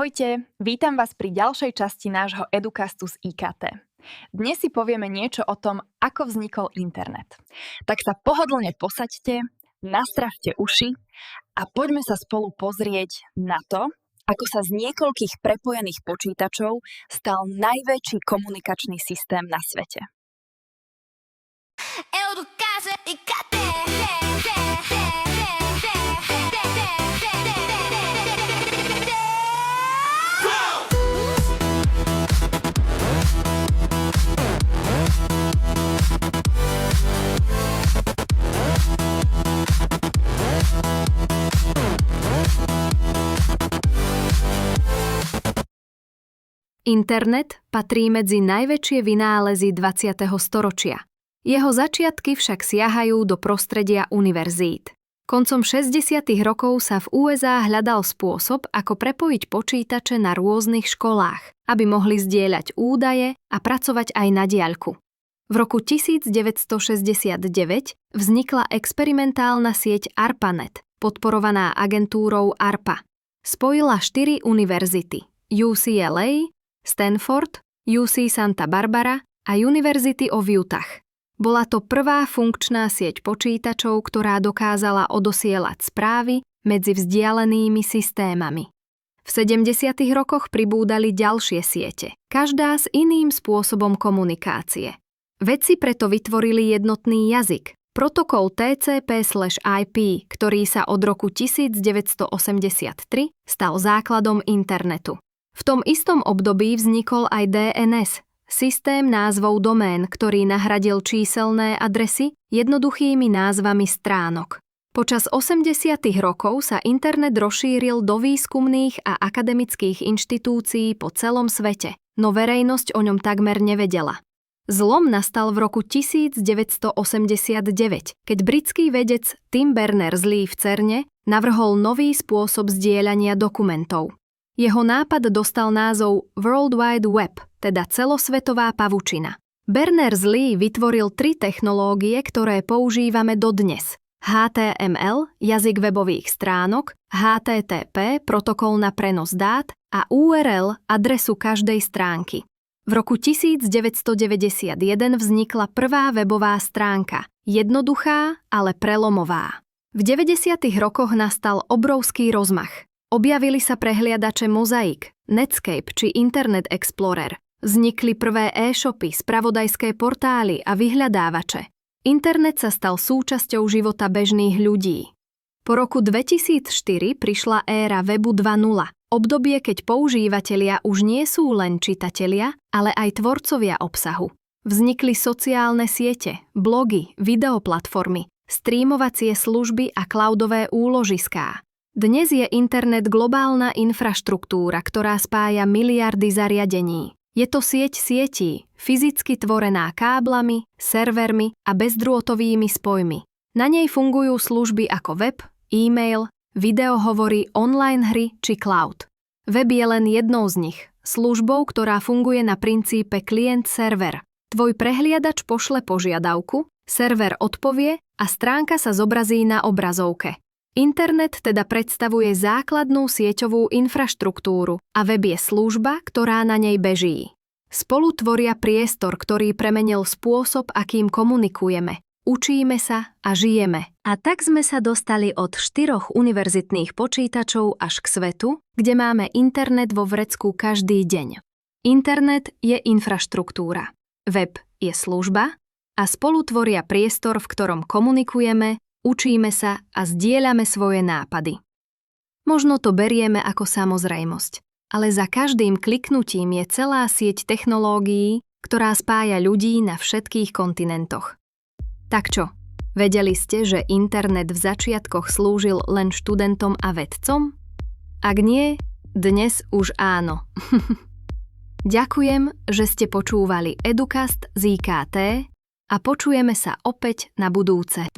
Ahojte, vítam vás pri ďalšej časti nášho Educastu z IKT. Dnes si povieme niečo o tom, ako vznikol internet. Tak sa pohodlne posaďte, nastrafte uši a poďme sa spolu pozrieť na to, ako sa z niekoľkých prepojených počítačov stal najväčší komunikačný systém na svete. Internet patrí medzi najväčšie vynálezy 20. storočia. Jeho začiatky však siahajú do prostredia univerzít. Koncom 60. rokov sa v USA hľadal spôsob, ako prepojiť počítače na rôznych školách, aby mohli zdieľať údaje a pracovať aj na diaľku. V roku 1969 vznikla experimentálna sieť ARPANET, podporovaná agentúrou ARPA. Spojila 4 univerzity: UCLA, Stanford, UC Santa Barbara a University of Utah. Bola to prvá funkčná sieť počítačov, ktorá dokázala odosielať správy medzi vzdialenými systémami. V 70. rokoch pribúdali ďalšie siete, každá s iným spôsobom komunikácie. Vedci preto vytvorili jednotný jazyk, protokol TCP/IP, ktorý sa od roku 1983 stal základom internetu. V tom istom období vznikol aj DNS, systém názvov domén, ktorý nahradil číselné adresy jednoduchými názvami stránok. Počas 80. rokov sa internet rozšíril do výskumných a akademických inštitúcií po celom svete, no verejnosť o ňom takmer nevedela. Zlom nastal v roku 1989, keď britský vedec Tim Berners-Lee v CERNe navrhol nový spôsob zdieľania dokumentov. Jeho nápad dostal názov World Wide Web, teda celosvetová pavučina. Berners-Lee vytvoril 3 technológie, ktoré používame dodnes. HTML, jazyk webových stránok, HTTP, protokol na prenos dát a URL, adresu každej stránky. V roku 1991 vznikla prvá webová stránka, jednoduchá, ale prelomová. V 90. rokoch nastal obrovský rozmach. Objavili sa prehliadače Mosaic, Netscape či Internet Explorer. Vznikli prvé e-shopy, spravodajské portály a vyhľadávače. Internet sa stal súčasťou života bežných ľudí. Po roku 2004 prišla éra Webu 2.0, obdobie, keď používatelia už nie sú len čitatelia, ale aj tvorcovia obsahu. Vznikli sociálne siete, blogy, videoplatformy, streamovacie služby a cloudové úložiská. Dnes je internet globálna infraštruktúra, ktorá spája miliardy zariadení. Je to sieť sietí, fyzicky tvorená káblami, servermi a bezdrôtovými spojmi. Na nej fungujú služby ako web, e-mail, videohovory, online hry či cloud. Web je len jednou z nich, službou, ktorá funguje na princípe klient-server. Tvoj prehliadač pošle požiadavku, server odpovie a stránka sa zobrazí na obrazovke. Internet teda predstavuje základnú sieťovú infraštruktúru a web je služba, ktorá na nej beží. Spolu tvoria priestor, ktorý premenil spôsob, akým komunikujeme, učíme sa a žijeme. A tak sme sa dostali od 4 univerzitných počítačov až k svetu, kde máme internet vo vrecku každý deň. Internet je infraštruktúra, web je služba a spolu tvoria priestor, v ktorom komunikujeme, učíme sa a zdieľame svoje nápady. Možno to berieme ako samozrejmosť, ale za každým kliknutím je celá sieť technológií, ktorá spája ľudí na všetkých kontinentoch. Tak čo, vedeli ste, že internet v začiatkoch slúžil len študentom a vedcom? Ak nie, dnes už áno. Ďakujem, že ste počúvali Educast z IKT a počujeme sa opäť na budúce.